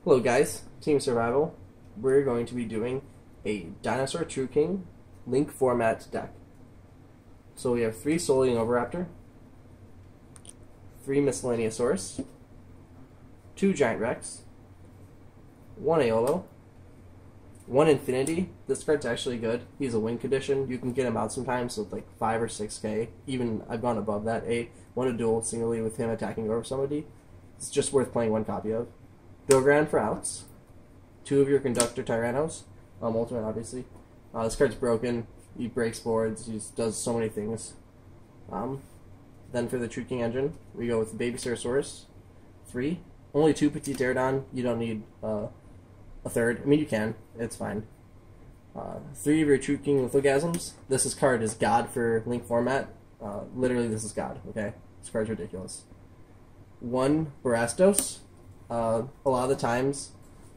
Hello guys, Team Survival. We're going to be doing a Dinosaur True King Link format deck. So we have 3 Solean Oviraptor, 3 Miscellaneousaurus, 2 Giant Rex, 1 Aolo, 1 Infinity. This card's actually good. He's a win condition. You can get him out sometimes with like 5 or 6k. Even I've gone above that. 8. Won a duel singly with him attacking over somebody. It's just worth playing 1 copy of. Dogran for outs. 2 of your Conductor Tyrannos. Ultimate, obviously. This card's broken. He breaks boards. He does so many things. Then for the True King engine, we go with Baby Ceratosaurus. 3. Only 2 Petite Pterodon. You don't need a third. I mean, you can. It's fine. 3 of your True King Lithogasms. This card is God for Link format. Literally, this is God. Okay, this card's ridiculous. 1 Barastos. A lot of the times,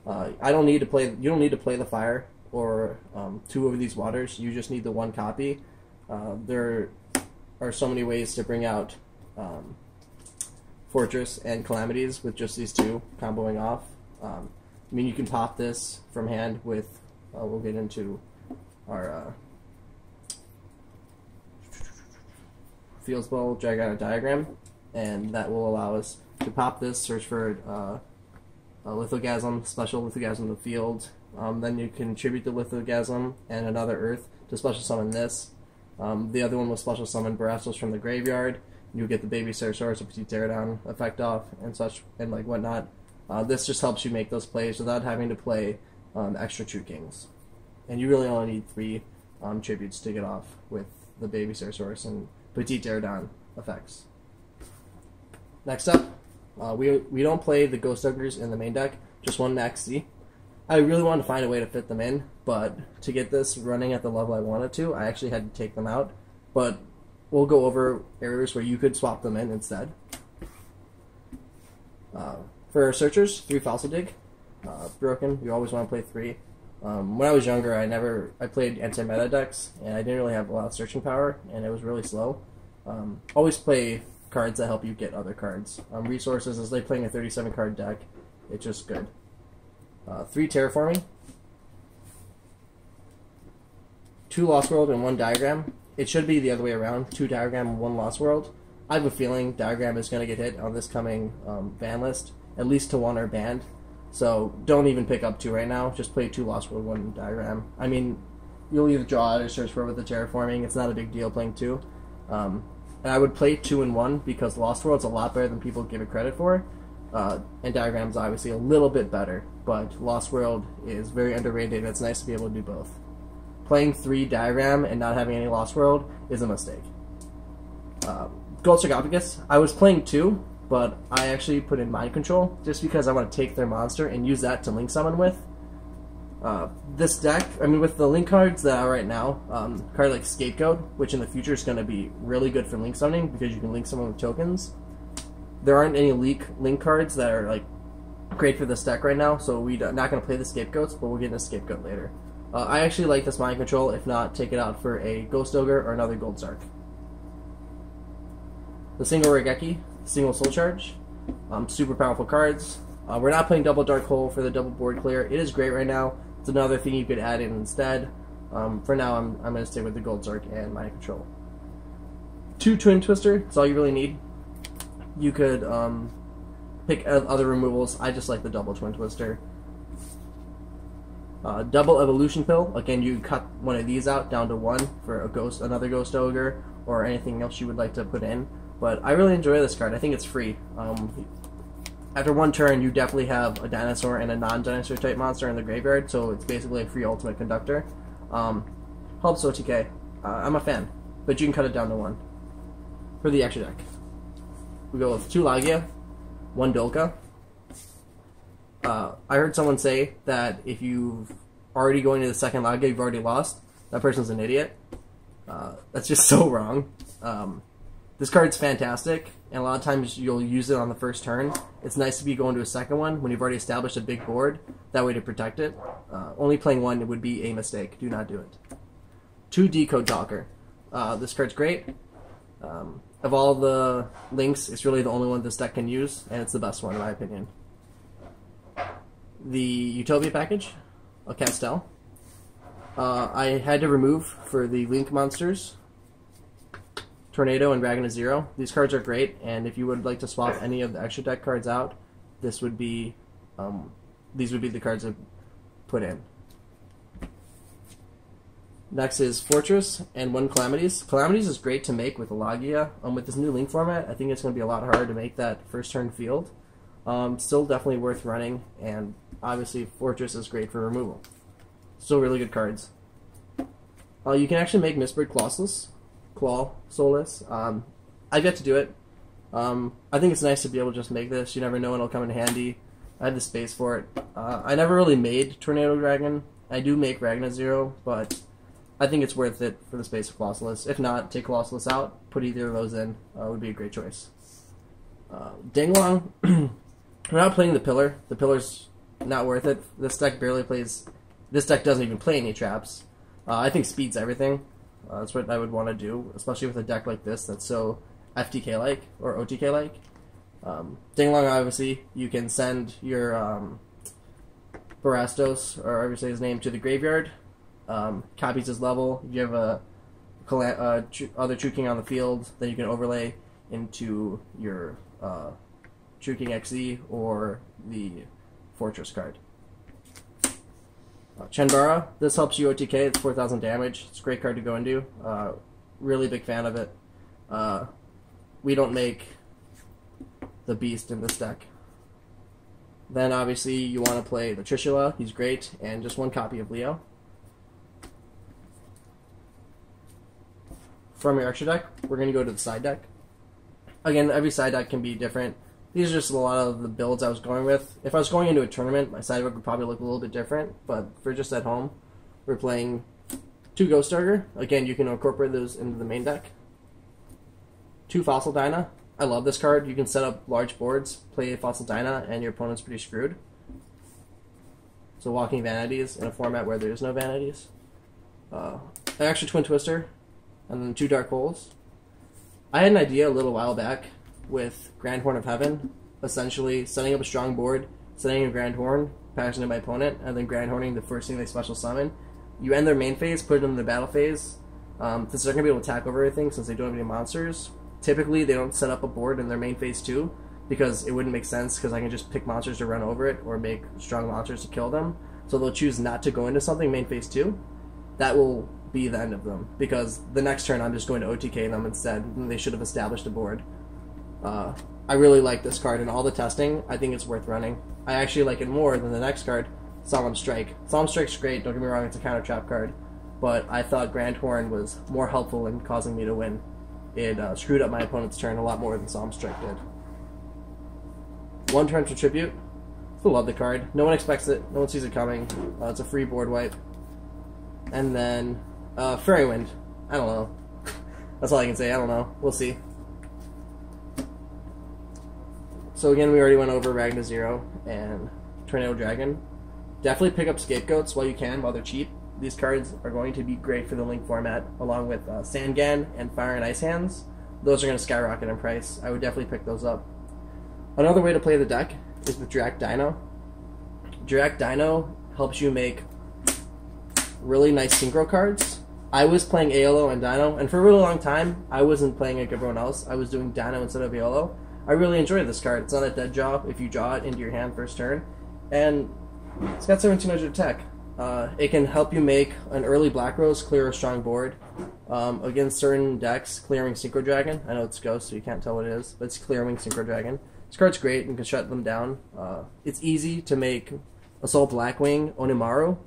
I don't need to play. You don't need to play the fire or 2 of these waters. You just need the 1 copy. There are so many ways to bring out Fortress and Calamities with just these 2 comboing off. I mean, you can pop this from hand with. We'll get into our Field Spell, drag out a diagram, and that will allow us to pop this, search for a Lithogasm, special Lithogasm in the field. Then you can tribute the Lithogasm and another Earth to special summon this. The other one will special summon Barastos from the graveyard. You get the Baby Ceratosaurus or Petite Pterodon effect off and such and like whatnot. This just helps you make those plays without having to play extra True Kings. And you really only need 3 tributes to get off with the Baby Ceratosaurus and Petite Pterodon effects. Next up, we don't play the Ghost Ogres in the main deck, just 1 Max C. I really wanted to find a way to fit them in, but to get this running at the level I wanted to, I actually had to take them out. But we'll go over areas where you could swap them in instead. For our searchers, 3 Fossil Dig. Broken, you always want to play 3. When I was younger, I played anti-meta decks, and I didn't really have a lot of searching power, and it was really slow. Always play cards that help you get other cards. Resources, as like playing a 37 card deck, it's just good. 3 Terraforming, 2 Lost World and 1 Diagram. It should be the other way around, 2 Diagram and 1 Lost World. I have a feeling Diagram is going to get hit on this coming ban list, at least to 1 are banned. So don't even pick up 2 right now, just play 2 Lost World, 1 Diagram. I mean, you'll either draw it or search for it with the Terraforming. It's not a big deal playing 2. And I would play 2 and 1 because Lost World's a lot better than people give it credit for. And Diagram's obviously a little bit better, but Lost World is very underrated, and it's nice to be able to do both. Playing 3 Diagram and not having any Lost World is a mistake. Gold Sarcophagus, I was playing 2, but I actually put in Mind Control just because I want to take their monster and use that to Link Summon with. This deck, I mean, with the Link cards that are right now, a card like Scapegoat, which in the future is going to be really good for Link Summoning because you can Link Summon with tokens. There aren't any Link cards that are like great for this deck right now, so we're not going to play the Scapegoats, but we'll get into Scapegoat later. I actually like this Mind Control. If not, take it out for a Ghost Ogre or another Gold Zark. The single Regeki, single Soul Charge, super powerful cards. We're not playing double Dark Hole for the double board clear. It is great right now. It's another thing you could add in instead. For now, I'm going to stay with the Gold Zark and Mind Control. 2 Twin Twister, that's all you really need. You could pick other removals. I just like the double Twin Twister. Double Evolution Pill, again, you cut one of these out down to 1 for another Ghost Ogre or anything else you would like to put in. But I really enjoy this card. I think it's free. After 1 turn, you definitely have a Dinosaur and a non-Dinosaur type monster in the graveyard, so it's basically a free Ultimate Conductor. Helps OTK. I'm a fan, but you can cut it down to 1. For the extra deck, we go with 2 Lagia, 1 Dolka. I heard someone say that if you've already going to the second Lagia, you've already lost. That person's an idiot. That's just so wrong. This card's fantastic, and a lot of times you'll use it on the first turn. It's nice to be going to a second one when you've already established a big board, that way to protect it. Only playing 1 would be a mistake. Do not do it. 2 Decode Talker. This card's great. Of all the links, it's really the only one this deck can use, and it's the best one in my opinion. the Utopia package, a Castel. I had to remove for the Link monsters, Tornado and Dragon of Zero. These cards are great, and if you would like to swap any of the extra deck cards out, this would be, these would be the cards to put in. Next is Fortress and 1 Calamities. Calamities is great to make with Elagia. With this new Link format, I think it's going to be a lot harder to make that first turn field. Still definitely worth running, and obviously Fortress is great for removal. Still really good cards. You can actually make Mistbird Claw Soulless. I've yet to do it. I think it's nice to be able to just make this. You never know when it'll come in handy. I have the space for it. I never really made Tornado Dragon. I do make Dragon of Zero, but I think it's worth it for the space of Colossalus. If not, take Colossalus out, put either of those in. Would be a great choice. Dinglong, we're not playing the Pillar. The Pillar's not worth it. This deck barely plays. This deck doesn't even play any traps. I think speed's everything. That's what I would want to do, especially with a deck like this that's so FTK-like or OTK-like. Dinglong, obviously, you can send your Barastos, or however you say his name, to the graveyard. Copies his level. If you have a other True King on the field, then you can overlay into your True King XE or the Fortress card. Chenbara, this helps you OTK. It's 4,000 damage. It's a great card to go into. Really big fan of it. We don't make the Beast in this deck. Then obviously you want to play the Trishula. He's great, and just 1 copy of Leo. From your extra deck, we're going to go to the side deck. Again, every side deck can be different. These are just a lot of the builds I was going with. If I was going into a tournament, my side deck would probably look a little bit different, but for just at home, we're playing 2 Ghost Starter. Again, you can incorporate those into the main deck. 2 Fossil Dyna. I love this card. You can set up large boards, play Fossil Dyna, and your opponent's pretty screwed. So Walking Vanities in a format where there's no vanities. An extra Twin Twister, and then 2 Dark Holes. I had an idea a little while back with Grand Horn of Heaven, essentially setting up a strong board, setting a Grand Horn, passing to my opponent, and then Grand Horning the first thing they special summon. You end their main phase, put it in the battle phase. Since they're going to be able to attack over everything since they don't have any monsters, typically they don't set up a board in their main phase too, because it wouldn't make sense because I can just pick monsters to run over it or make strong monsters to kill them. So they'll choose not to go into something main phase 2. That will be the end of them, because the next turn I'm just going to OTK them instead, and they should have established a board. I really like this card, and all the testing, I think it's worth running. I actually like it more than the next card, Solemn Strike. Solemn Strike's great, don't get me wrong, it's a counter trap card, but I thought Grand Horn was more helpful in causing me to win. It screwed up my opponent's turn a lot more than Solemn Strike did. 1 turn for Tribute. I love the card. No one expects it, no one sees it coming. It's a free board wipe. And then Fairy Wind. I don't know. That's all I can say. I don't know. We'll see. So again, we already went over Ragnar Zero and Tornado Dragon. Definitely pick up Scapegoats while you can, while they're cheap. These cards are going to be great for the Link format, along with Sangan and Fire and Ice Hands. Those are going to skyrocket in price. I would definitely pick those up. Another way to play the deck is with Dirac Dino. Dirac Dino helps you make really nice synchro cards. I was playing Aolo and Dino, and for a really long time, I wasn't playing like everyone else. I was doing Dino instead of Aolo. I really enjoy this card. It's not a dead draw if you draw it into your hand first turn, and it's got 1700 attack. It can help you make an early Black Rose clear a strong board against certain decks, clearing Synchro Dragon. I know it's Ghost, so you can't tell what it is, but it's clearing Synchro Dragon. This card's great and can shut them down. It's easy to make Assault Blackwing Onimaru.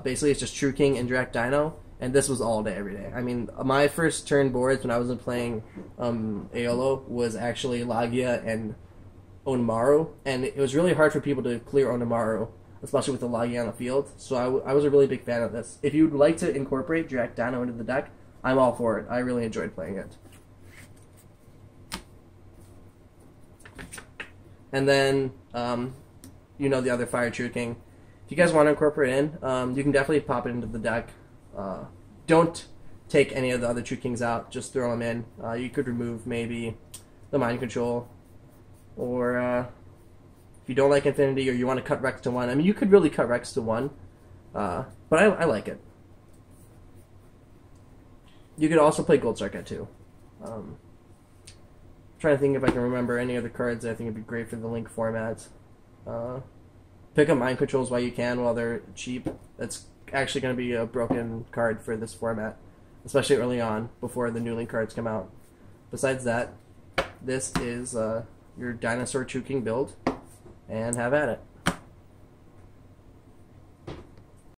Basically, it's just True King and Dirac Dino, and this was all day, every day. I mean, my first turn boards when I wasn't playing Aolo was actually Lagia and Onimaru, and it was really hard for people to clear Onimaru, especially with the Lagia on the field, so I was a really big fan of this. If you'd like to incorporate Dirac Dino into the deck, I'm all for it. I really enjoyed playing it. And then, you know, the other Fire True King. If you guys want to incorporate in, you can definitely pop it into the deck. Don't take any of the other True Kings out, just throw them in. You could remove maybe the Mind Control, or If you don't like Infinity or you want to cut Rex to 1, I mean, you could really cut Rex to 1, but I like it. You could also play Gold Strike at 2. Trying to think if I can remember any other cards that I think would be great for the Link format. Pick up Mind Controls while you can, while they're cheap. That's actually going to be a broken card for this format, especially early on, before the new Link cards come out. Besides that, this is your Dinosaur True King build, and have at it.